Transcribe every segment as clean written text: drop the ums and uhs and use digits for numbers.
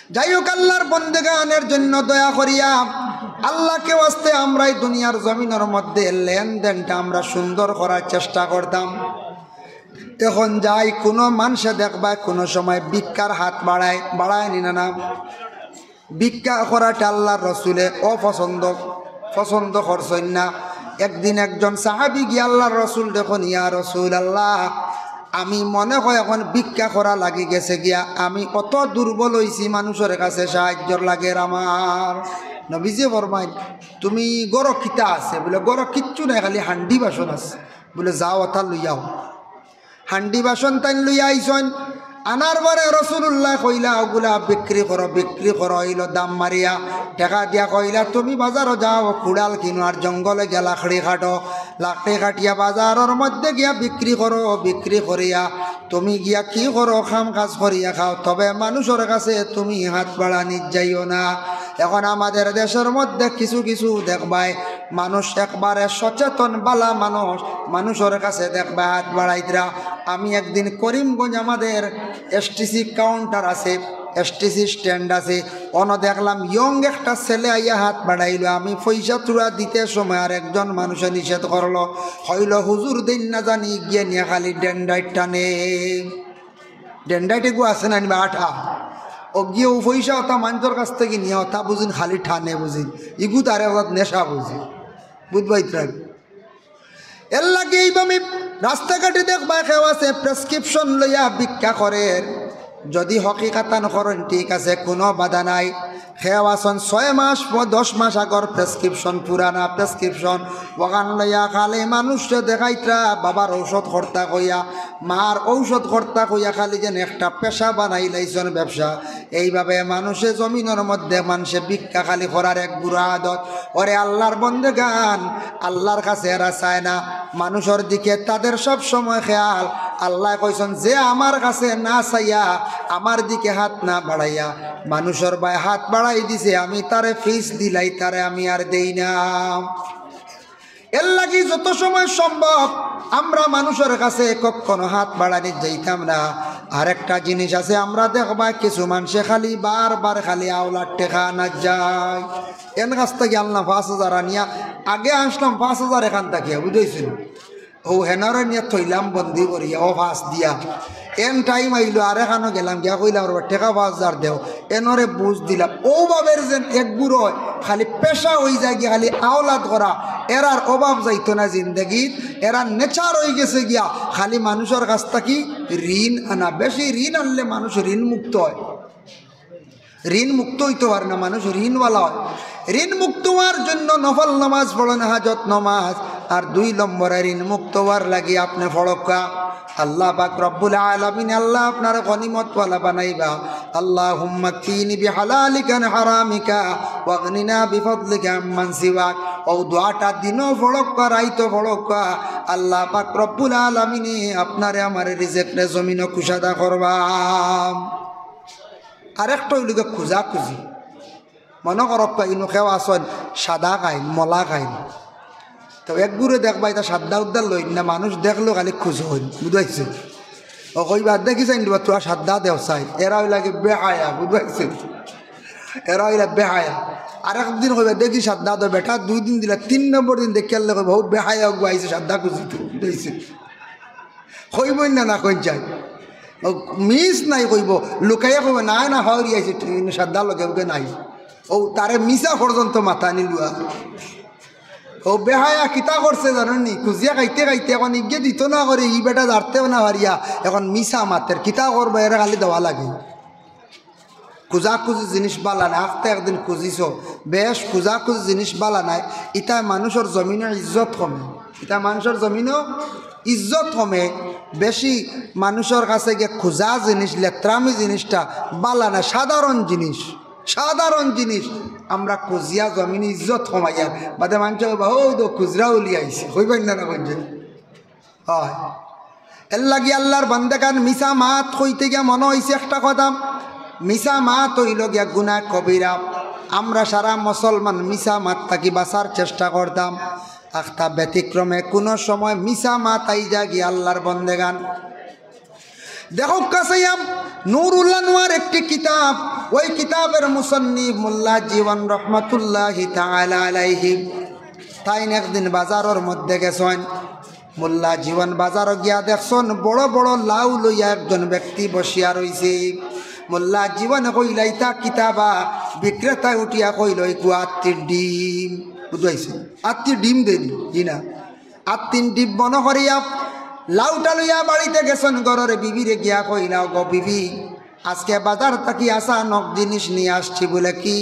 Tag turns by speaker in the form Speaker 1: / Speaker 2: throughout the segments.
Speaker 1: যাই হোক, আল্লাহর বন্দেগানের জন্য দয়া করিয়া আল্লাহকে ওয়াস্তে আমরা এই দুনিয়ার জমিনের মধ্যে লেনদেনটা আমরা সুন্দর করার চেষ্টা করতাম। এখন যাই কোনো মানুষে দেখবা কোনো সময় ভিক্ষার হাত বাড়ায় নি না, ভিক্ষা করাটা আল্লাহর রসুলে পছন্দ করছেন না। একদিন একজন সাহাবী গিয়ে আল্লাহর রসুল দেখুন, ইয়া রসুল আল্লাহ, আমি মনে হয় এখন ভিক্ষা করা লাগি গেছে গিয়া, আমি কত দুর্বল হইছি, মানুষের কাছে সাহায্যর লাগে আমার। নবীজি ফরমাইন, তুমি গড় কিতা আছে? বলে গড় কিচ্ছু নাই, খালি হান্ডি বাসন আছে। বলে যাও ওটা লইয়াও। হান্ডি বাসন তাই লইয়া আইসন। আনার পরে রসুল্লাহ কইলা, ওগুলা বিক্রি করো হইল দাম মারিয়া টাকা দিয়া। কইলা তুমি বাজারও যাও, কুড়াল কিনো আর জঙ্গলে গিয়া লাকড়ি কাটিয়া বাজারের মধ্যে গিয়া বিক্রি করিয়া তুমি গিয়া কি করো, খাম কাজ করিয়া খাও, তবে মানুষের কাছে তুমি হাত বাড়ানি যাইও না। এখন আমাদের দেশের মধ্যে কিছু দেখবাই মানুষ একবারে সচেতন বালা মানুষের কাছে দেখবা হাত বাড়াইতরা। আমি একদিন করিমগঞ্জ আমাদের এসটিসি কাউন্টার আছে, এসটিসি স্ট্যান্ড আছে, দেখলাম ইয়ং একটা ছেলে আইয়া হাত বাড়াইল। আমি পয়সা চূড়া দিতে সময় আর একজন মানুষে নিষেধ করলো, হইল হুজুর দিন না জানি গিয়ে নিয়ে খালি ডেন্ডাইট টানে। ডেন্ডাইটে গু আছে না নিবা আঠা, ও গিয়ে ও পয়সা ওটা মানুষের কাছ থেকে নিয়ে ওটা বুঝিন খালি ঠানে বুঝিন, ইগু তারে নেশা বুঝি, বুঝবাই। এর লাগে এইভাবে রাস্তাঘাটে দেখবা কেউ আছে প্রেসক্রিপশন লইয়া ভিক্ষা করে, যদি হকিকাতান করেন ঠিক আছে, কোনো বাধা নাই। খেয়াও আসন 6 মাস 10 মাস আগর প্রেসক্রিপশন, পুরানা প্রেসক্রিপশন ওখান লইয়া খালি মানুষকে দেখাইতরা বাবার ঔষধ কর্তা কইয়া, মার ঔষধ কর্তা কইয়া, খালি যেন একটা পেশা বানাই লাইছন, ব্যবসা। এইভাবে মানুষে জমিনের মধ্যে মানুষে ভিক্ষা খালি করার এক বুড়া আদত। ওরে আল্লাহর বন্দেগান, আল্লাহর কাছে এরা চায় না, মানুষের দিকে তাদের সব সময় খেয়াল। আল্লাহ কইছেন, যে আমার কাছে না চাইয়া আমার দিকে হাত না বাড়াইয়া মানুষের বাই হাত বাড়াই দিছে, আমি তারে ফিস দিলাই, তারে আমি আর দেই না। এর লাগি যত সময় সম্ভব আমরা মানুষের কাছে কখনো হাত বাড়ানি যাইতাম না। আরেকটা জিনিস আছে, আমরা দেখবা কিছু মানুষে খালি বারবার খালি আওলার টেকা না যায়। এন কাছ থেকে আল্লাহ 5,000 আনিয়া, আগে আসলাম 5,000 এখান থেকে, বুঝেছিল ও হেনারে নিয়ে থইলাম বন্দি করিয়া ও 5 দিয়া। এন টাইম আইলো আর এখানো গেলাম গিয়া কইলাম টেকা 5,000 দেও, এনরে বুঝ দিলাম। ও বাবের যেন এক বুড়ো খালি পেশা হয়ে যায় গিয়া খালি আওলাদ করা, এরার অভাব যাইতো না জিন্দগিত। এরা নেচার হয়ে গেছে গিয়া খালি মানুষের কাছ থেকে ঋণ আনা। বেশি ঋণ আনলে মানুষ ঋণ মুক্ত হয়, ঋণ মুক্ত হইতে পারে না, মানুষ ঋণওয়ালা হয়। ঋণ মুক্ত হওয়ার জন্য নফল নামাজ পড়েন, হাজত নামাজ। আর 2 নম্বরে ঋণ মুক্ত হওয়ার লাগি আপনি ফড়কা আল্লাহ পাক রব্বুল আলামিন আল্লাহ আপনার গনিমতওয়ালা বানাইবা। আল্লাহুম্মা কফিনি বিহালালিকা আন হারামিকা ওয়াগনিনা বিফদলিকা আম্মান সিওয়াক। ও দোয়াটা দিনও ফড়কা, রাইতো ফড়কা, আল্লাহ পাক রব্বুল আলামিন আপনারে আমার রিজিকরে জমিনও কুশাদা করবা। আরেকটা হইল খুঁজি। মনে করক ইনু খেও আসন সাদা খাইন, মলা খাইন, তো একগুড়ে দেখবা এটা সাদা উদ্দার লইন না, মানুষ দেখলো খালি খুঁজ হইন, বুঝাইছে। ও কইবার দেখিছেন তোরা সাদা দেও চাই, এরা হইল লাগে বেহায়া, বুঝাইছে, এরা হইলা বেহায়া। আর একদিন কইবা দেখি সাদা দো বেটা, 2 দিন দিলা, 3 নম্বর দিন দেখে বহু বেহায়া গুয়াইছে সাদা খুঁজিত, বুঝাইছে। কইবই না কই যায় মিস নাই, কইব লুকাইয়া কইব না হরি আইছে সাদা লগে নাই। ও তারে মিশা পর্যন্ত মাথা নিলুয়া। ও বেহায়া কিতা করছে জানি, খুঁজিয়া খাইতে এখন ইগে দিত না করে, ই বেটা জারতেও না হারিয়া এখন মিশা মাতের কিতা করবো, এরা খালি দেওয়া লাগে। খুঁজি জিনিস বালা নাই। আস্তে একদিন খুঁজিছ বেশ, খুঁজি জিনিস বালা নাই। ইটা মানুষের জমিনের ইজ্জত কমে, ইটা মানুষের জমিনও ইজ্জত কমে। বেশি মানুষের কাছে গিয়ে খোঁজা জিনিস, লেত্রামি জিনিসটা বালা না, সাধারণ জিনিস আমরা খুঁজিয়া জমিনে ইজ্জত কমাইয়া বাদে মানুষ ও তো খুচরা উলিয়াইছে, হইবেন না কইছে। হয় এর লাগি আল্লাহর বান্দাগান মিশা মাত কইতে গিয়া মনে হয়েছে একটা কথা, মিশা মাত হইল গিয়া গুনাহ কবিরা। আমরা সারা মুসলমান মিশা মাত থাকি বাঁচার চেষ্টা করতাম। আখতা ব্যতিক্রমে কোনো সময় মিশা মাত আই যা গিয়া আল্লাহর বান্দাগান দেখো কাসাইয়াম নুরুল আনওয়ার একটি কিতাব, ওই কিতাবের মুসন্নিফ মোল্লা জীবন রহমাতুল্লাহি তাআলা আলাইহি তাইন একদিন বাজারের মধ্যে গেছেন। মোল্লা জীবন বাজার গিয়া দেখছেন বড় বড় লাউ লইয়া একজন ব্যক্তি বসিয়া রইছে। মোল্লা জীবন কইলা ইতা কিতাবা, বিক্রেতায় উঠিয়া কইল ইকু আত্মীর ডিম, বুঝাইছে আত্মীর ডিম দেনি জি না, আত্মীর ডিম বন করিয়া লাউটা লইয়া বাড়িতে গেছেন। ঘরের বিবিরে গিয়া কইলাও গো বিবি, আজকে বাজার থাকি আসা নক জিনিস নিয়ে আসছি। বলে কি?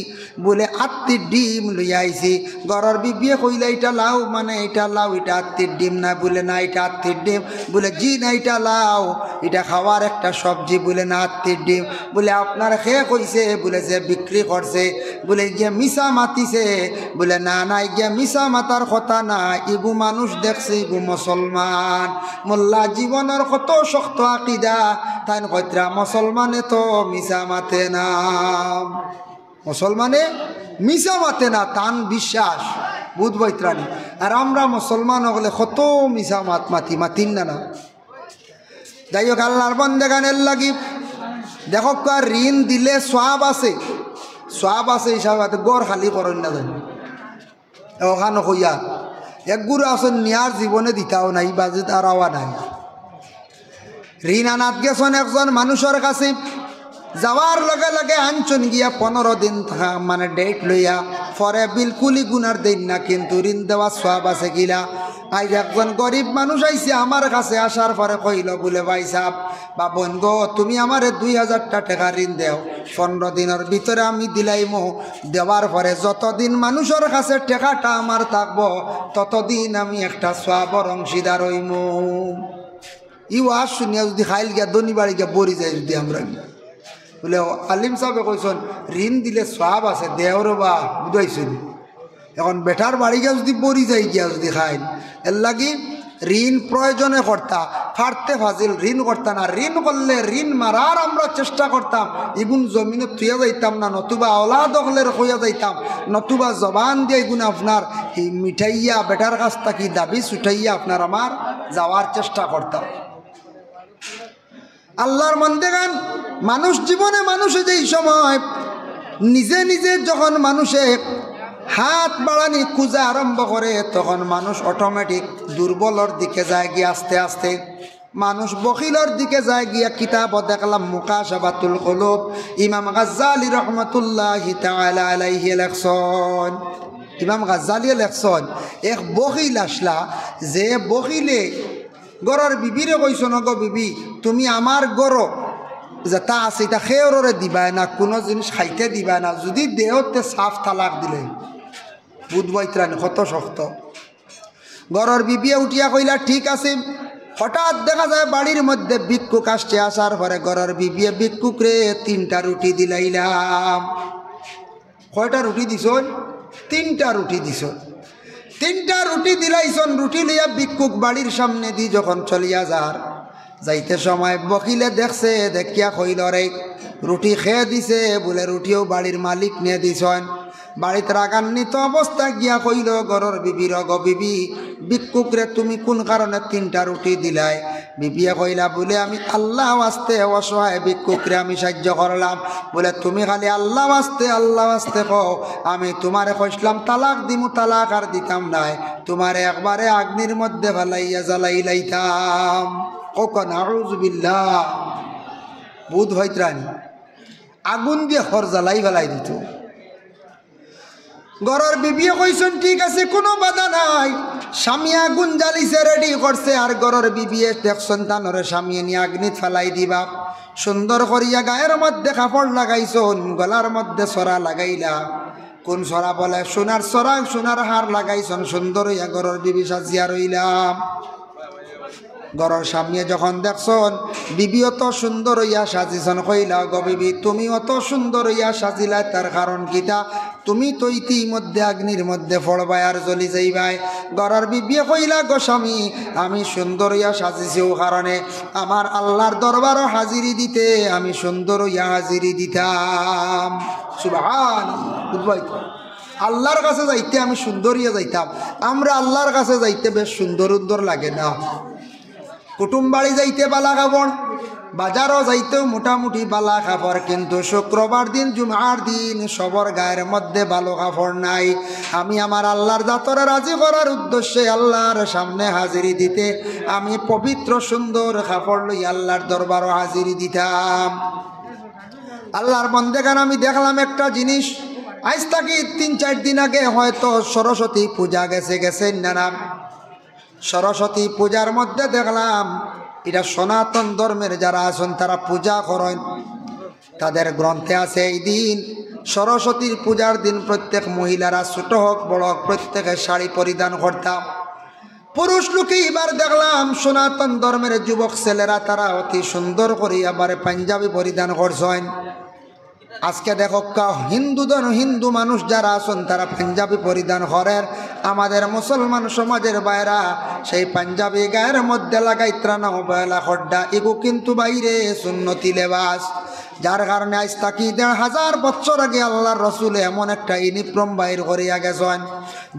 Speaker 1: বলে আত্মীর ডিম লইয়া আইছি। ঘরের বিবিয়ে কইলা এটা লাউ, মানে এটা লাউ, এটা আত্মীর ডিম না। বলে না এটা আত্মীর ডিম। বলে জি না এটা লাউ, এটা খাওয়ার একটা সবজি। বলে না আত্মীর ডিম। বলে আপনার খেয়ে কইছে? বলে যে বিক্রি করছে। বলে গিয়ে মিশা মাতিছে? বলে না না, গিয়া মিশা মাতার কথা না, ইগু মানুষ দেখছে, ইগু মুসলমান। মোল্লা জীবনের কত শক্ত আকিদা, তাই কইত্রা মুসলমানে তো মিশা মাতে না, মুসলমানে মিশা মাতে না, তান বিশ্বাস বুধ বৈত্রাণী। আর আমরা মুসলমান হলে কত মিশা মাতিন না না। যাই হোক, আল্লাহর বান্দাগানের লাগি দেখো ঋণ দিলে সওয়াব আছে, সওয়াব আছে হিসাবে গড় খালি করেন না জানি ওখানে কইয়া এক গুরু আসন নিয়ার জীবনে দিতাও নাই, বাজে তারাওয়া নাই। ঋণ আনাত গেছেন একজন মানুষের কাছে, যাওয়ার লগে লগে আনছন গিয়া 15 দিন থাকা মানে ডেট লইয়া, পরে বিলকুলই গুনার দিন না, কিন্তু ঋণ দেওয়া সওয়াব আছে কিলা। আজ একজন গরিব মানুষ আইছে আমার কাছে, আসার পরে কইল বলে ভাই সাহেব বা বোন গো, তুমি আমারে 2000 টাকা ঋণ দেও, 15 দিনের ভিতরে আমি দিলাইমো। দেওয়ার পরে যতদিন মানুষের কাছে টাকাটা আমার থাকবো, ততদিন আমি একটা সওয়াবের অংশীদার হইমু। ই ওয়াজ শুনিয়া যদি খাইল গিয়া দনি বাড়ি গিয়া বরি যায় যদি আমরা, বলে আলিম সাহেবে কইসন ঋণ দিলে সওয়াব আছে, দেওর বা বুঝাইছেন। এখন বেটার বাড়ি গিয়া যদি বরি যাই গিয়া যদি খাইল, এর লাগি ঋণ প্রয়োজনে করতা, ফাড়তে ফাজিল ঋণ করতা না। ঋণ করলে ঋণ মারার আমরা চেষ্টা করতাম, এগুন জমিনে থুয়া যাইতাম না, নতুবা ওলাদ হলের হইয়া যাইতাম, নতুবা জবান দিয়ে এগুন আপনার মিঠাইয়া বেটার কাছ থাকি দাবি ছুটাইয়া আপনার আমার যাওয়ার চেষ্টা করতাম। আল্লাহর বান্দাগান মানুষ জীবনে মানুষে যেই সময় নিজে নিজে যখন মানুষে হাত বাড়ানি খুঁজা আরম্ভ করে, তখন মানুষ অটোমেটিক দুর্বলর দিকে যায় গিয়ে, আস্তে আস্তে মানুষ বখিলর দিকে যায় গিয়া। কিতাব দেখলাম মুকাশাফাতুল কুলুব, ইমাম গাজ্জালি রহমাতুল্লাহি তাআলা আলাইহি লেখছেন, ইমাম গাজ্জালি লেখছেন এক বখিল আসলা, যে বখিলে গরর বিবিরে কইছো না গো বিবি, তুমি আমার গর যেটা আছে এটা খেয়রে দিবা না, কোনো জিনিস খাইতে দিবা না, যদি দেহতে সাফ তালাক দিলে। বুধবৈত্রানি কত শক্ত। গরর বিবিয়ে উঠিয়া কইলা ঠিক আছে। হঠাৎ দেখা যায় বাড়ির মধ্যে ভিক্ষুক আসছে, আসার পরে গরর বিবিয়ে ভিক্ষুক রে 3টা রুটি দিলাইলাম। কয়টা রুটি দিছ? 3টা রুটি দিছ। 3টা রুটি দিলাইছন। রুটি লইয়া ভিক্ষুক বাড়ির সামনে দি যখন চলিয়া যাইতে সময় বকিলে দেখছে, দেখিয়া কইল রে রুটি খেয়ে দিছে। বলে রুটিও বাড়ির মালিক নিয়ে দিছেন। বাড়িতে রাগান্বিত অবস্থা গিয়া কইল গরর বিবির, গো বিবি, ভিক্ষুক রে তুমি কোন কারণে 3টা রুটি দিলাই? বিবিয়ে কইলা বলে আমি আল্লাহ ওয়াস্তে অসহায় ভিক্ষুকরে আমি সাহায্য করলাম। বলে তুমি খালি আল্লাহ ওয়াস্তে কও, আমি তোমারে কইলাম তালাক দিমু, তালাক আর দিতাম নাই, তোমারে একবারে আগ্নির মধ্যে ফেলাইয়া জ্বালাইলাইতাম। ওকা নাউযু বিল্লাহ। বুধ হইত্রানি আগুন দিয়ে খর জ্বালাই ফেলাই দিত। গরর বিবিয়ে কইছেন ঠিক আছে, কোনো বাধা নাই। স্বামী আগুন জ্বালিছে, রেডি করছে, আর গরর বিবিয়ে দেখছেন তানরে স্বামী নিয়ে আগ্নিত ফেলাই দিবা। সুন্দর করিয়া গায়ের মধ্যে কাপড় লাগাইছন, গলার মধ্যে সরা লাগাইলা। কোন সরা? বলে সোনার সরা, সোনার হার লাগাইছন। সুন্দর হইয়া গরর বিবি সাজিয়া রইলাম। গরর সামনে যখন দেখছন বিবি অত সুন্দর হইয়া সাজিছন, কইলা গো বিবি, তুমি অত সুন্দর হইয়া সাজিলাই, তার কারণ কিতা? তুমি তো ইতিমধ্যে আগ্নির মধ্যে পড়বাই আর জ্বলি যাইবাই। গরর বিবিয়ে কইলা গো স্বামী, আমি সুন্দর হইয়া সাজিছি ও কারণে আমার আল্লাহর দরবারও হাজিরি দিতে আমি সুন্দর হইয়া হাজিরি দিতাম। সুবহানাল্লাহ। আল্লাহর কাছে যাইতে আমি সুন্দর হইয়া যাইতাম। আমরা আল্লাহর কাছে যাইতে বেশ সুন্দর সুন্দর লাগে না। কুটুম বাড়ি যাইতে বালা কাপড়, বাজারও যাইতেও মোটামুটি বালা কাপড়, কিন্তু শুক্রবার দিন জুমার দিন সবর গায়ের মধ্যে ভালো কাপড় নাই। আমি আমার আল্লাহর জাতরে রাজি করার উদ্দেশ্যে আল্লাহর সামনে হাজিরি দিতে আমি পবিত্র সুন্দর কাপড় লই আল্লাহর দরবারও হাজিরি দিতাম। আল্লাহর বন্দেগান আমি দেখলাম একটা জিনিস, আজ থাকি 3-4 দিন আগে হয়তো সরস্বতী পূজা গেছে না, সরস্বতী পূজার মধ্যে দেখলাম এটা সনাতন ধর্মের যারা আছেন তারা পূজা করেন, তাদের গ্রন্থে আছে এই দিন সরস্বতীর পূজার দিন প্রত্যেক মহিলারা ছোট হোক বড় হোক প্রত্যেকে শাড়ি পরিধান করতাম। পুরুষ লোকে এবার দেখলাম সনাতন ধর্মের যুবক ছেলেরা তারা অতি সুন্দর করে আবার পাঞ্জাবি পরিধান করছেন। আজকে দেখো হিন্দু মানুষ যারা আছেন তারা পাঞ্জাবি পরিধান করেন, আমাদের মুসলমান সমাজের বাইরা সেই পাঞ্জাবি গায়ের মধ্যে লাগাই ত্রাণ বয়লা খড্ডা এগু কিন্তু বাইরে সুন্নতি লেবাস। যার কারণে আজ থাকি 1500 বছর আগে আল্লাহর রসুল এমন একটা ইউনিফর্ম বাইর করিয়া গেছেন,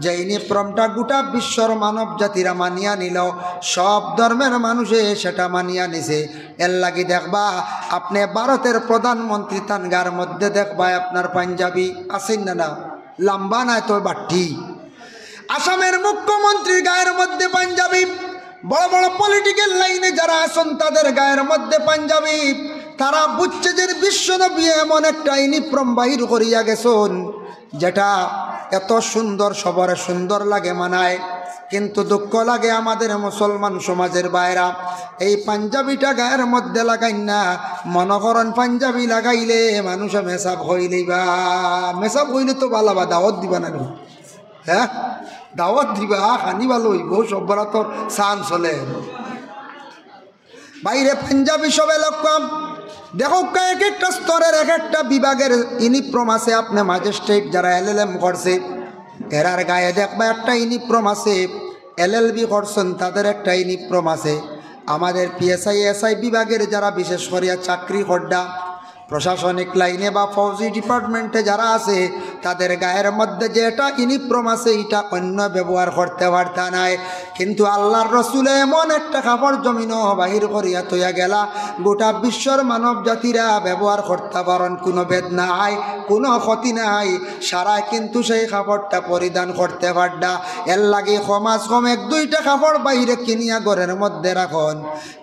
Speaker 1: যে ইউনিফর্মটা গোটা বিশ্বর মানব জাতিরা মানিয়া নিল, সব ধর্মের মানুষে সেটা মানিয়া নিছে। এর লাগি দেখবা আপনি ভারতের প্রধানমন্ত্রী তানগার মধ্যে দেখবা আপনার পাঞ্জাবি আছেন না, লম্বা নাই তো বাট্টি। আসামের মুখ্যমন্ত্রীর গায়ের মধ্যে পাঞ্জাবি, বড় বড় পলিটিক্যাল লাইনে যারা আছেন তাদের গায়ের মধ্যে পাঞ্জাবি। তারা বুঝছে যে বিশ্বনবী এমন একটা ইউনিফর্ম বাহির করিয়া গেছেন যেটা এত সুন্দর, সবার সুন্দর লাগে মানায়। কিন্তু দুঃখ লাগে আমাদের মুসলমান সমাজের বাইরা এই পাঞ্জাবিটা গায়ের মধ্যে লাগাই না, মনে করেন পাঞ্জাবি লাগাইলে মানুষে মেসাব হইলেই বা মেসাব হইলে তো বালাবা দাওয়াত দিবা না, হ্যাঁ দাওয়াত দিবা খানি ভালো হইব, সব্বরা তোর সান চলে বাইরে পাঞ্জাবি সবে লক্ষ্য। দেখো এক একটা স্তরের এক একটা বিভাগের ইউনিফর্ম আছে। আপনি ম্যাজিস্ট্রেট যারা LLM করছে এরার গায়ে দেখবা একটা ইউনিফর্ম আছে, LLB করছেন তাদের একটা ইউনিফর্ম আছে। আমাদের PSI SI বিভাগের যারা বিশেষ করিয়া চাকরি খড্ডা প্রশাসনিক লাইনে বা ফৌজি ডিপার্টমেন্টে যারা আছে তাদের গায়ের মধ্যে যে এটা ইউনিফর্ম আছে এটা অন্য ব্যবহার করতে পারতা নাই। কিন্তু আল্লাহর রসুল এমন একটা কাপড় জমিনও বাহির করিয়া তৈয়া গেলা গোটা বিশ্বর মানব জাতিরা ব্যবহার করতে পারেন, কোনো ভেদ নাই, কোনো ক্ষতি নাই, সারা কিন্তু সেই কাপড়টা পরিধান করতে পারডা। এর লাগে সমাজ কম 1-2টা কাপড় বাইরে কিনিয়া ঘরের মধ্যে রাখন,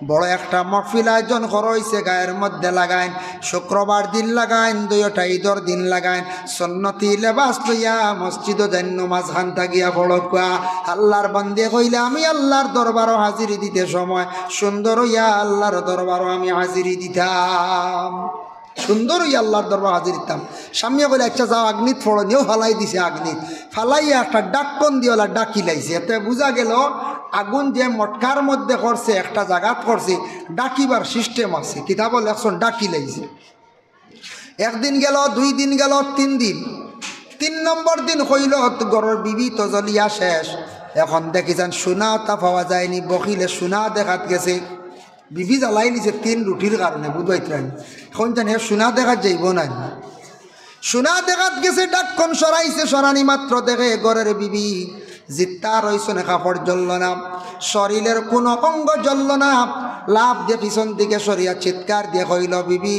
Speaker 1: বড় একটা মহফিল আয়োজন করা হয়েছে গায়ের মধ্যে লাগাইন, শুক্রবার দিন লাগাইন, 2টা ঈদর দিন লাগাইন, সন্নতি লেবাস লইয়া মসজিদ জান্য মাঝখান থাকিয়া পড়কা। আল্লাহর বান্দে কইলে আমি আল্লাহর দরবারও হাজিরি দিতে সময় সুন্দর হইয়া আল্লাহর দরবারও আমি হাজিরি দিতাম, সুন্দর হইয়া আল্লাহর দরবার হাজির দিতাম। সামনে বলে আচ্ছা যাও আগ্নিত ফড়নিও ফালাই দিছে, আগ্নিত ফালাইয়া একটা ডাক্কন দিওলা ডাকি লাইছে। এতে বোঝা গেল আগুন যে মটকার মধ্যে করছে একটা জায়গাত করছে ডাকিবার সিস্টেম আছে, কিতাব লেখছেন ডাকি লাইছে। 1 দিন গেল, 2 দিন গেল, 3 দিন, 3 নম্বর দিন হইল গরুর বিবি তো জ্বলিয়া শেষ। এখন দেখি যান সোনাও তা পাওয়া যায়নি, বকিলে সোনা দেখাত গেছে, বিবি জ্বালাই নিছে 3 রুটির কারণে বুঝবাইতেন। এখন জানি সোনা দেখাত যাইব না, সোনা দেখাত গেছে, ডাক্কন সরাইছে, সরানি মাত্র দেখে ঘরের বিবি জিত্তা রইছে না, কাপড় জ্বলল না, শরীরের কোনো অঙ্গ জ্বলল না, লাভ দিয়ে পিছন দিকে সরিয়া চিৎকার দিয়ে কইল বিবি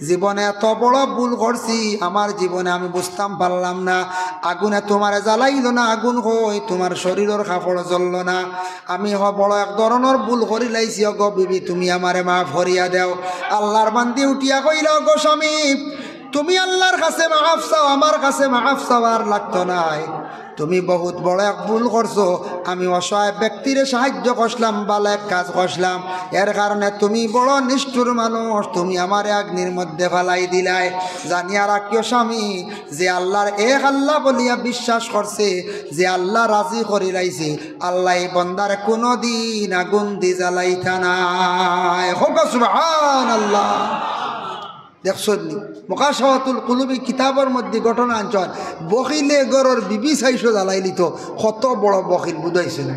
Speaker 1: জীবনে এত বড় ভুল করছি, আমার জীবনে আমি বুঝতাম পারলাম না, আগুনে তোমার জ্বালাইল না, আগুন হই তোমার শরীরের কাপড় জ্বলল না, আমি বড় এক ধরনের ভুল করি লাইছি, গো বিবি তুমি আমারে মাফ করিয়া দেও। আল্লাহর বান্দি উঠিয়া কইল গো স্বামী তুমি আল্লাহর কাছে মাফ চাও, আমার কাছে মাফ চাওয়ার লাগতো নাই, তুমি বহুত বড় এক ভুল করছো, আমি অসহায় ব্যক্তিরে সাহায্য করলাম, ভালো এক কাজ করলাম, এর কারণে তুমি বড় নিষ্ঠুর মানুষ, তুমি আমার অগ্নির মধ্যে ফেলাই দিলাই। জানিয়া রাখিও স্বামী যে আল্লাহর এক আল্লাহ বলিয়া বিশ্বাস করছে, যে আল্লাহ রাজি করি লাইছে, আল্লাহ এই বন্দার কোনো দিন আগুন দি জ্বালাইতা নাই। সুবহানাল্লাহ। দেখছনি মুকাশাফাতুল কুলুবি কিতাবের মধ্যে ঘটনা আনছন, বকিলে গরর বিবি চাইশো জ্বালাইলি তো কত বড় বকিল বুঝাইছে না।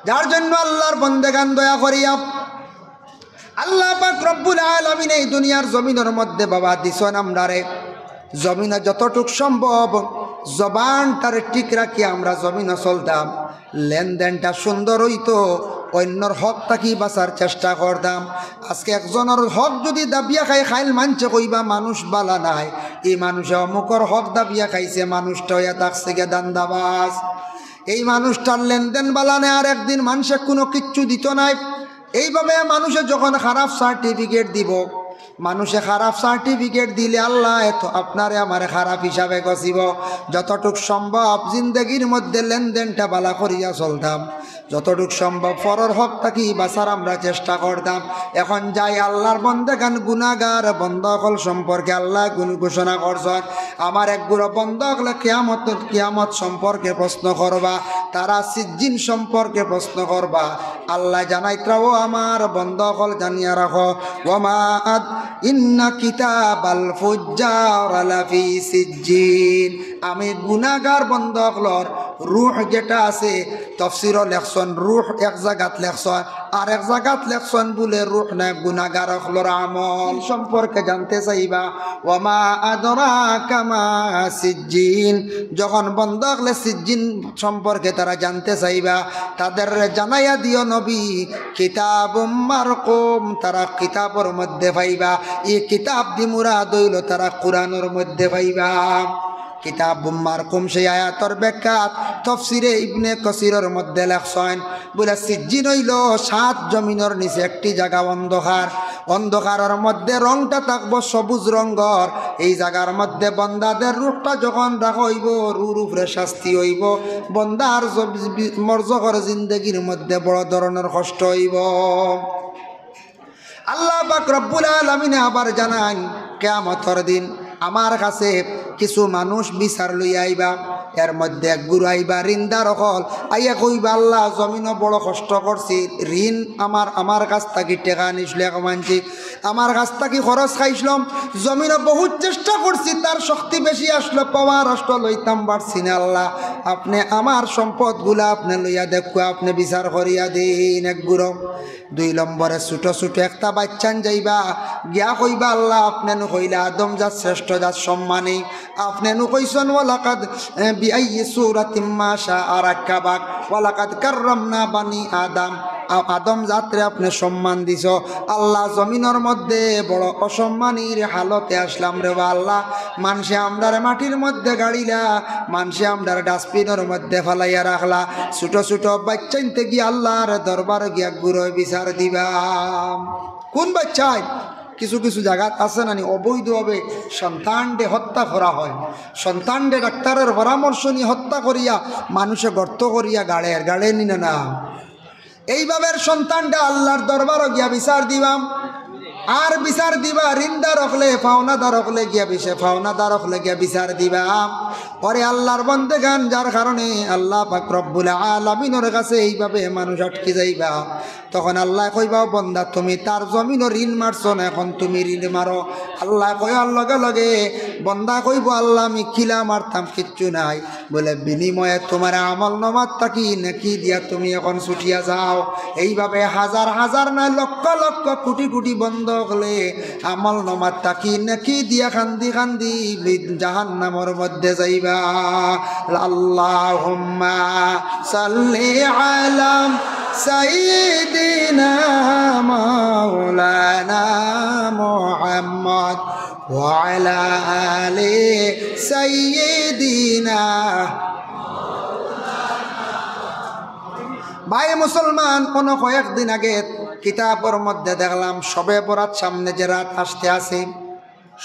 Speaker 1: যার জন্য আল্লাহর বন্দেগান দয়া করিয়া আল্লাহ পাক রব্বুল আলামিন এই দুনিয়ার জমিনের মধ্যে বাবা দিছেন আমরারে, জমিনে যতটুক সম্ভব জবানটারে ঠিক রাখি আমরা জমিনে চলতাম, লেনদেনটা সুন্দর হইতো, অন্যর হক থাকি বাঁচার চেষ্টা করতাম। আজকে একজনের হক যদি দাবিয়া খাইল মানছে কইবা মানুষ বালা নাই, এই মানুষে অমুকর হক দাবিয়া খাইছে, মানুষটা হইয়া থাকছে গে দান্দাবাজ, এই মানুষটার লেনদেন বালা নেই, আর একদিন মানুষে কোনো কিচ্ছু দিত নাই। এইভাবে মানুষে যখন খারাপ সার্টিফিকেট দিব, মানুষে খারাপ সার্টিফিকেট দিলে আল্লাহ এত আপনারে আমার খারাপ হিসাবে গছিব। যতটুক সম্ভব জিন্দগির মধ্যে লেনদেনটা বালা করিয়া চলতাম, যতটুক সম্ভব পরের হক থাকি বাঁচার আমরা চেষ্টা করতাম। এখন যাই আল্লাহর বন্দেগান গুনাহগার বন্ধকল সম্পর্কে আল্লাহ ঘোষণা করছেন, আমার একগুলো বন্ধক হলে কিয়ামত সম্পর্কে প্রশ্ন করবা, তারা সিজ্জিন সম্পর্কে প্রশ্ন করবা। আল্লাহ জানাইত্রাও আমার বন্ধকল জানিয়া রাখো, ওমা ইন্না কিতাবাল ফুজ্জার লাফি সিজ্জিন। আমি গুনাহগার বন্ধকলর রূহ যেটা আছে তাফসীরও লেখছেন রূহ এক জায়গাত লেখছেন, আর এক জায়গাত লেখছেন বলে রূহ না গুনাহগার হলর আমল সম্পর্কে জানতে চাইবা। ওমা আদরাকা মা সিজ্জিন, যখন বন্ধকলে সিজ্জিন সম্পর্কে তারা জানতে চাইবা, তাদের জানাইয়া দিও নবী কিতাবুম মারকুম, তারা কিতাবের মধ্যে পাইবা। এই কিতাব দি মুরাদ হইল তারা কোরআনের মধ্যে পাইবা। কিতাবুম মারকুম সেই আয়াতর ব্যাখ্যাত তাফসীরে ইবনে কাসিরের মধ্যে লেখছেন বলে সিজ্জিন হইল 7 জমিনের নিচে একটি জায়গা অন্ধকার, অন্ধকারের মধ্যে রংটা থাকবো সবুজ রঙের। এই জায়গার মধ্যে বন্দাদের রূপটা যখন রাখা হইব, রুর উপরে শাস্তি হইব, বন্দার মরজকর জিন্দগির মধ্যে বড় ধরনের কষ্ট হইব। আল্লাহ পাক রব্বুল আলামিন আবার জানান কিয়ামতের দিন আমার কাছে কিছু মানুষ বিচার লইয়া আইবা, এর মধ্যে এক গুরু আইবা ঋণদার হল, আইয়া কইবা আল্লাহ জমিনও বড় কষ্ট করছি, ঋণ আমার কাছ থেকে টেকা নিসলে মানছি, আমার কাছ থেকে খরচ খাইছিলাম, জমিনও বহুত চেষ্টা করছি, তার শক্তি বেশি আসলো, পাওয়ার আসলো, লইতাম পারছি না। আল্লাহ আপনি আমার সম্পদগুলা আপনি লইয়া দেখো, আপনি বিচার করিয়া দিন। এক গুরু 2 নম্বরে ছোট ছোট একটা বাচ্চান যাইবা গিয়া কইবা আল্লাহ আপনি নু কইলা আদম জাত শ্রেষ্ঠ জাত সম্মানী, আপনি নু কইছেন ওয়ালাকাদ বিআইয়ি সূরাতিম মা শাআ রাক্কাবাক ওয়ালাকাদ কাররামনা বানি আদম, আদম জাতরে আপনি সম্মান দিছ। আল্লাহ জমিনের মধ্যে বড় অসম্মানীর হালতে আসলাম রে আল্লাহ, মানুষে আমরার মাটির মধ্যে গাড়িলা, মানুষে আমরার ডাস্টবিনের মধ্যে ফেলাইয়া রাখলা, ছোট ছোট বাচ্চাইতে গিয়ে আল্লাহর দরবার গিয়া গুরু বিচার দিবাম। কোন বাচ্চায় কিছু কিছু জায়গাত আছে নানি অবৈধভাবে সন্তানডে হত্যা করা হয়, সন্তানডে ডাক্তারের পরামর্শ নিয়ে হত্যা করিয়া মানুষে গর্ত করিয়া গাড়ে নিনে না। এইভাবে সন্তানটা আল্লাহর দরবারও গিয়া বিচার দিবাম, আর বিচার দিবা ঋণদার হকলে ফাওনাদার হকলে গিয়া ফাওনাদার হকলে গিয়া বিচার দিবা। পরে আল্লাহর বন্দেগান যার কারণে আল্লাহ পাক রব্বুল আলামিনের কাছে এইভাবে মানুষ আটকে যাইবা, তখন আল্লাহ কইবা বন্দা তুমি তার জমিনও ঋণ মারছ না, এখন তুমি ঋণ মারো। আল্লাহ কইবার লগে লগে বন্দা কইব আল্লাহ আমি কিলা মারতাম কিচ্ছু নাই, বলে বিনিময়ে তোমার আমল নামাত থাকি নাকি দিয়া তুমি এখন ছুটিয়া যাও। এইভাবে হাজার হাজার নয় লক্ষ লক্ষ কোটি কোটি বন্ধ হলে আমল নামাত থাকি নাকি দিয়া কান্দি কান্দি জাহান্নামের মধ্যে যাইবা। আল্লাহুম্মা সাল্লি আলা সাইয়্যিদিনা মাওলানা মুহাম্মদ ওয়া আলা আলি সাইয়্যিদিনা। ভাই মুসলমান, কোনো কয়েকদিন আগে কিতাবের মধ্যে দেখলাম শবে বরাত সামনে যে রাত আসতে আছে,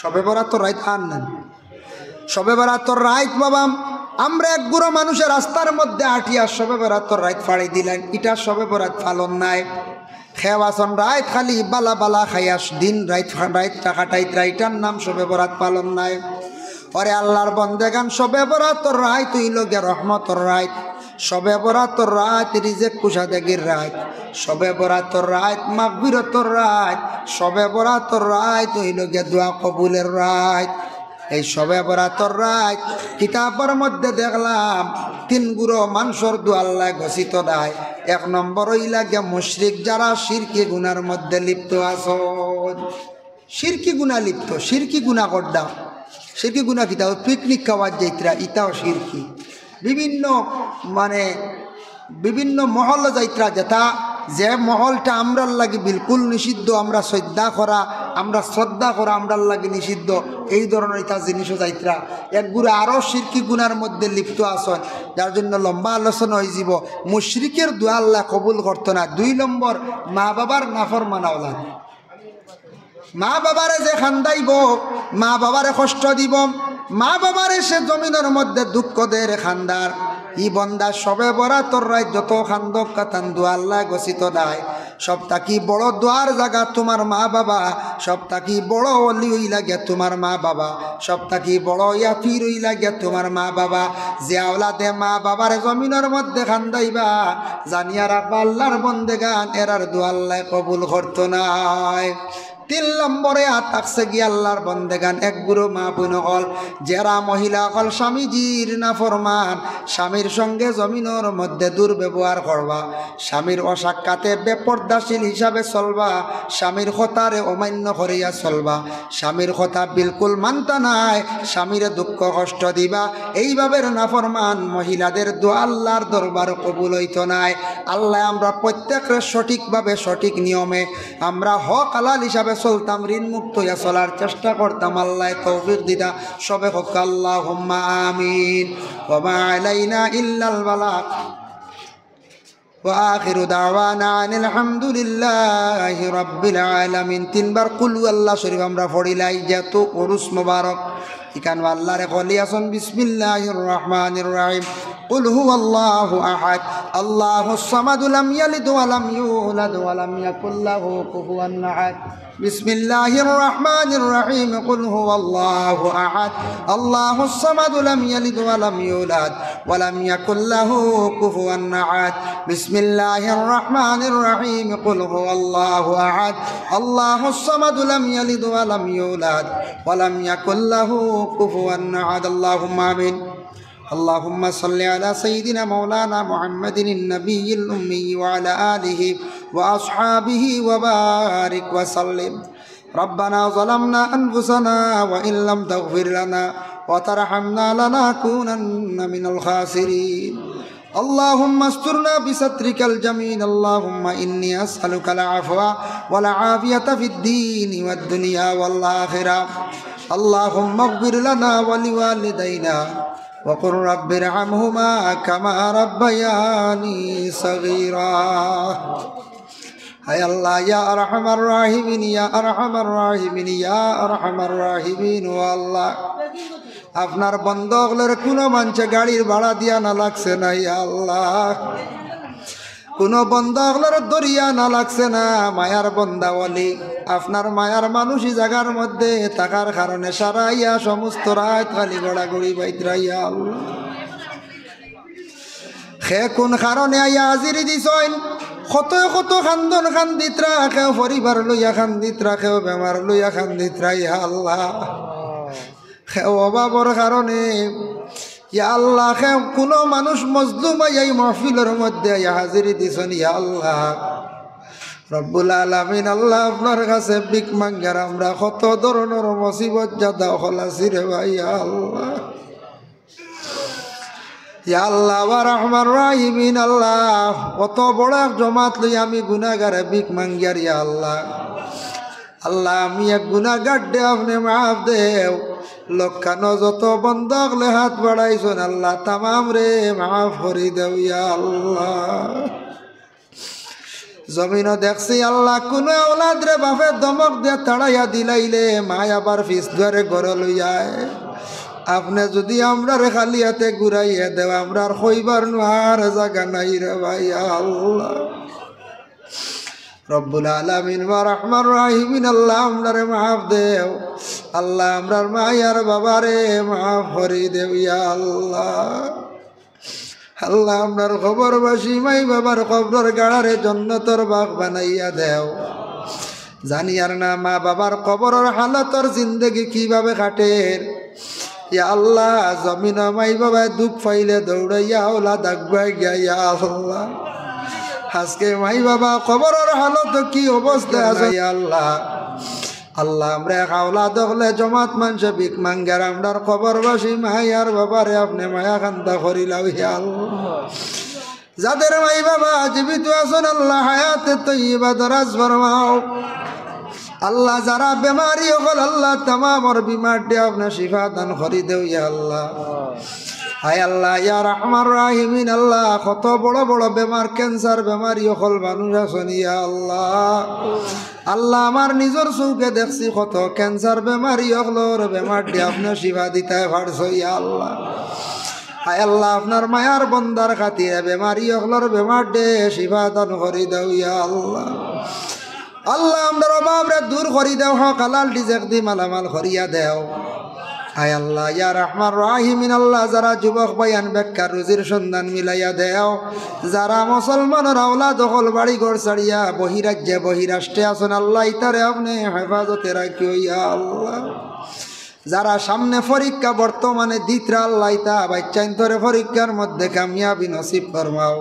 Speaker 1: শবে বরাত তো রাত আর নেন, শবে বরাতর রাত বাবা আমরা এক গুঁড়ো মানুষের রাস্তার মধ্যে আটিয়া শবে বরাতর রাত ফাড়ি দিলেন, এটা শবে বরাত ফালন নাই। খেওয়াসন রাত খালি বালা বালা খাইয়াস দিন রাতটা কাটাইত, রাইটার নাম শবে বরাত পালন নাই। ওরে আল্লাহর বন্দেগান শবে বরাতর রাত হইল গে রহমতর রাত, শবে বরাতর রাত রিজেক কুশাদেগির রাত, শবে বরাতর রাত মাগফিরতর রাত, শবে বরাতর রাত হইল গে দোয়া কবুলের রাত। এই শবে বরাতর রাত কিতাবের মধ্যে দেখলাম 3 গুরো মানুষের দু আল্লাহ ঘোষিত দেয়। 1 নম্বর হইলা গে মুশরিক যারা শিরকি গুনার মধ্যে লিপ্ত আছো, শিরকি গুণা লিপ্ত, শিরকি গুণা করদাম। শিরকি গুণা কিতা পিকনিক খাওয়ার যাইতরা ইটাও শিরকি, বিভিন্ন মহল যাইতরা যেটা যে মহলটা আমরার লাগে বিলকুল নিষিদ্ধ, আমরা শ্রদ্ধা করা আমরার লাগে নিষিদ্ধ, এই ধরনের এটা জিনিসও যাইতরা এক গুড়া আরও শিরকি গুনার মধ্যে লিপ্ত আসন, যার জন্য লম্বা আলোচনা হয়ে যাব। মুশরিকের দোয়া আল্লাহ কবুল করতো না। 2 নম্বর, মা বাবার নাফরমানা ওলাদ। মা বাবারে যে খান্দাইব, মা বাবারে কষ্ট দিব, মা বাবারে সে জমিনের মধ্যে দুঃখ দেয় খান্দার, ই বন্দা সবে বরা তোর রায় যত খান্দক কাতান দোয়া আল্লাহ গছিত নাই। সব থাকি বড় দোয়ার জায়গা তোমার মা বাবা, সব থাকি বড় অলি হই লাগে তোমার মা বাবা, সব থাকি বড় ইয়াফির হই লাগে তোমার মা বাবা। যে আওলাদে মা বাবার জমিনের মধ্যে খান্দাইবা, জানিয়া রাখবা আল্লাহর বন্দেগান এরার দোয়া আল্লাহ কবুল করতো নাই। 3 নম্বরে থাকছে গিয়ে আল্লাহর বন্দেগান এক গুরু মা বোন হল, যারা মহিলা হল স্বামীজির নাফরমান, স্বামীর সঙ্গে জমিনের মধ্যে দুর্ব্যবহার করবা, স্বামীর অসাক্ষাতে বেপর্দাশীল হিসাবে চলবা, স্বামীর কথারে অমান্য করিয়া চলবা, স্বামীর কথা বিলকুল মানতা নাই, স্বামীরে দুঃখ কষ্ট দিবা, এইভাবে নাফরমান মহিলাদের দোয়া আল্লাহর দরবার কবুল হইতো নাই। আল্লাহ আমরা প্রত্যেকের সঠিকভাবে সঠিক নিয়মে আমরা হক হালাল হিসাবে চলতাম, ঋণ মুক্ত হইয়া চলার চেষ্টা করতাম। আল্লাহ তৌফিক দিতা। সবে হোক আল্লাহুম্মা আমিন। ওয়া মা আলাইনা ইল্লাল বালাগ। ওয়া আখিরু দাওয়ানা আনিল হামদুলিল্লাহি রাব্বিল আলামিন। 3 বার কুল আল্লাহ শরীফ আমরা পড়িলাই, যত উরুস মুবারক ইকান আল্লাহরে বলি আসুন। বিসমিল্লাহির রহমানির রহিম। কুল হুয়াল্লাহু আহাদ আল্লাহুস সামাদ লাম ইয়ালিদ ওয়া লাম ইউলাদ ওয়া লাম ইয়াকুল লাহু কুফুয়ান আহাদ। বিসমিল্লাহির রহমানির রহিম। কুল হুয়াল্লাহু আহাদ আল্লাহুস সামাদ লাম ইয়ালিদ ওয়া লাম ইউলাদ ওয়া লাম ইয়াকুল লাহু কুফুয়ান আহাদ। বিসমিল্লাহির রহমানির রহিম। কুল হুয়াল্লাহু আহাদ আল্লাহুস সামাদ লাম ইয়ালিদ ওয়া লাম ইউলাদ ওয়া লাম ইয়াকুল লাহু কুফুয়ান আহাদ। আল্লাহুম্মা আমিন। اللهم صل على سيدنا مولانا محمد النبي الأمي وعلى آله وأصحابه وبارك وسلم. ربنا ظلمنا أنفسنا وإن لم تغفر لنا وترحمنا لنكونن من الخاسرين. اللهم استرنا بسترك الجميل. اللهم إني أسألك العفو والعافية في الدين والدنيا والآخرة. اللهم اغفر لنا ولوالدينا وقل رب ارحمهما كما ربياني صغيرا. হায় আল্লাহ, ইয়া আরহামার রাহিমিন, ইয়া আরহামার রাহিমিন, ইয়া আরহামার রাহিমিন। ও আল্লাহ, আপনার বন্ধকলের কোনো মানুষে গাড়ির ভাড়া দিয়া না লাগছে না, ইয়া আল্লাহ কোনো বন্ধকলের দরিয়া না লাগছে না। মায়ার বন্দাওয়ালি, আপনার মায়ার মানুষই জায়গার মধ্যে থাকার কারণে সারাইয়া সমস্ত রাত খালি গড়াগড়ি বাইতরাইয়া আল্লাহ খে কোন কারণে আইয়া হাজিরি দিছেন। কত কত খান্দন খান্দিত রাখেও, পরিবার লইয়া খান্দিত রাখেও, বেমার লইয়া খান্দিত রাইয়া আল্লাহ খেও অভাবর কারণে ইয়া আল্লাহ খে কোনো মানুষ মজলুম এই মাহফিলের মধ্যে আইয়া হাজিরি দিছেন। ইয়া আল্লাহ রব্বুল আলামিন, আল্লাহ আপনার কাছে ভিক মাঙ্গার আমরা কত ধরনের মুসিবত জাদা হলাছি রে ভাই। ইয়া আল্লাহ, ইয়া আল্লাহ ওয়া রহমান রাহিমিন। আল্লাহ কত বড় এক জমাত লই আমি গুনাহগারে ভিক মাঙ্গার। ইয়া আল্লাহ, আল্লাহ আমি এক গুনাহগার দে, আপনি মাফ দেও। লক্ষানো যত বন্ধকলে হাত বাড়াইছেন আল্লাহ তামাম রে মাফ করি দেও। ইয়া আল্লাহ, জমিনও দেখছি আল্লাহ কোনো আওলাদ রে বাপে দমক দিয়ে তাড়াইয়া দিলাইলে মায় আবার ফিস ধরে ঘরে লইয়ায়। আপনি যদি আমরা রে খালি হাতে ঘুরাইয়া দেও, আমরা আর কইবার নোয়ার জায়গা নাই রে ভাই। আল্লাহ রব্বুল আলামিন ওয়া রহমান রাহিমিন, আল্লাহ আমরারে মাফ দেও। আল্লাহ আমরার মায়ার বাবারে মাফ করি দেও। ইয়া আল্লাহ, আল্লাহ আপনার খবরবাসী মাই বাবার কবর গাড়ারে জন্নতর বাগ বানাইয়া দেও। জানি আর না মা বাবার কবরের হালতর জিন্দগি কিভাবে কাটের। ইয়া আল্লাহ জমিন মাই বাবায় দুঃখ পাইলে দৌড়াইয়া ওলা দাগবাই গিয়া। ইয়া আল্লাহ, আজকে মাই বাবা কবরের হালত কি অবস্থা আছে। ইয়া আল্লাহ, আল্লাহ আমরা খাওলা দখলে জমাত মানুষে ভিক মাঙ্গার আমরার খবরবাসী মায়ার বাবারে আপনি মায়া কান্দা করিলাও। ইয়া আল্লাহ, যাদের মাই বাবা জীবিত আছেন আল্লাহ হায়াতে তৈয়বা দরাজ ফরমাও। আল্লাহ যারা বেমারি হল আল্লাহ তামামর বিমারটি আপনার শিফা দান করি দেও ইয়া আল্লাহ। হায় আল্লাহ ইয়া রহমান রাহিমিন আল্লাহ কত বড় বড় বেমার ক্যান্সার বেমারি হল মানুষ আছেন ইয়া আল্লাহ। আল্লাহ আমার নিজের চৌকে দেখছি কত ক্যান্সার বেমারি হলর বেমারটি আপনার শিফা দিতে পারছ ইয়া আল্লাহ। হায় আল্লাহ আপনার মায়ার বন্দার খাতিরে বেমারি হলর বেমার দে শিফা দান করি দেও ইয়া আল্লাহ। আল্লাহ আমরা অভাবরে দূর করি দেও হক হালাল রিজিক দি মালামাল করিয়া দেও। হায় আল্লাহ ইয়া রহমান রাহিমিন আল্লাহ যারা যুবক বায়ান বেকার রুজির সন্ধান মিলাইয়া দেও। যারা মুসলমানের আওলাদ হল বাড়ি ঘর ছাড়িয়া বহিরাজ্যে বহিরাষ্ট্রে আছেন আল্লাহ ইতারে আপনি হেফাজতে রাখিও ইয়া আল্লাহ। যারা সামনে পরীক্ষা বর্তমানে দিতরা আল্লাহ ইতা বাচ্চাইন্তরে পরীক্ষার মধ্যে কামিয়াবি নসিব ফরমাও।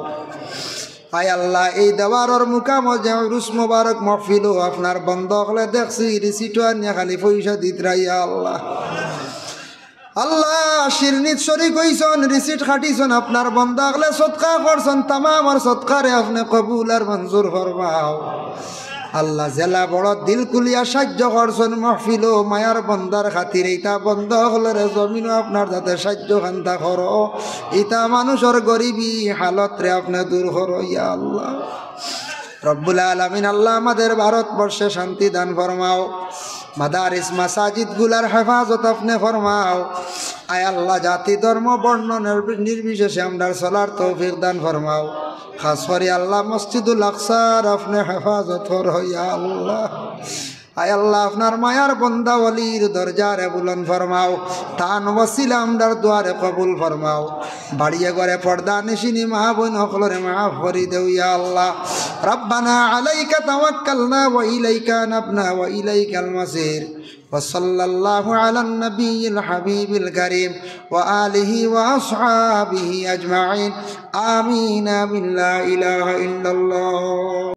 Speaker 1: হায় আল্লাহ এই দেওয়ার মুকাম যে রুস মুবারক মহফিল আপনার বন্ধ হলে দেখছি রিসিট নিয়ে খালি পয়সা দিতরা ইয়া আল্লাহ। আল্লাহ শিরনিত শরীক হইছন রিসিট খাটিছন আপনার বন্ধা হলে সৎকা করছেন তামাম সৎকারে আপনি কবুল আর মঞ্জুর ফরমাও। আল্লাহ জেলা বড় দিল কুলিয়া সাহায্য করছেন মহফিল মায়ার বন্দার খাতির ইতা বন্ধ হলে জমিনও আপনার যাতে সাহায্য খান্তা করো। ইতা মানুষের গরিবী হালত রে আপনি দূর করো ইয়া আল্লাহ। রব্বুল আলামিন আল্লাহ আমাদের ভারতবর্ষে শান্তি দান ফরমাও। মাদারিস মাসাজিদ গুলার হেফাজত আপনি ফরমাও। আয় আল্লাহ জাতি ধর্ম বর্ণ নির্বিশেষে আমরা চলার তৌফিক দান ফরমাও। খাস করে আল্লাহ মসজিদুল আকসার আপনি হেফাজত করো ইয়া আল্লাহ। আয় আল্লাহ আপনার মায়ার বন্দা ওলির দরজারে বুলন ফরমাও। তান ওসিলা আমরার দুয়ারে কবুল ফরমাও। বাড়িয়ে ঘরে পর্দা নিশিনি মা বোন হকলরে মাফ করি দেও ইয়া আল্লাহ। রব্বানা আলাইকা তাওয়াক্কালনা ওয়া ইলাইকা নাবনা ওয়া ইলাইকাল মাসির। ওয়াসাল্লাল্লাহু আলান নবিয়্যিল হাবিবিল কারীম ওয়া আলিহি ওয়া আসহাবিহি আজমাইন। আমিন। লা ইলাহা ইল্লাল্লাহ।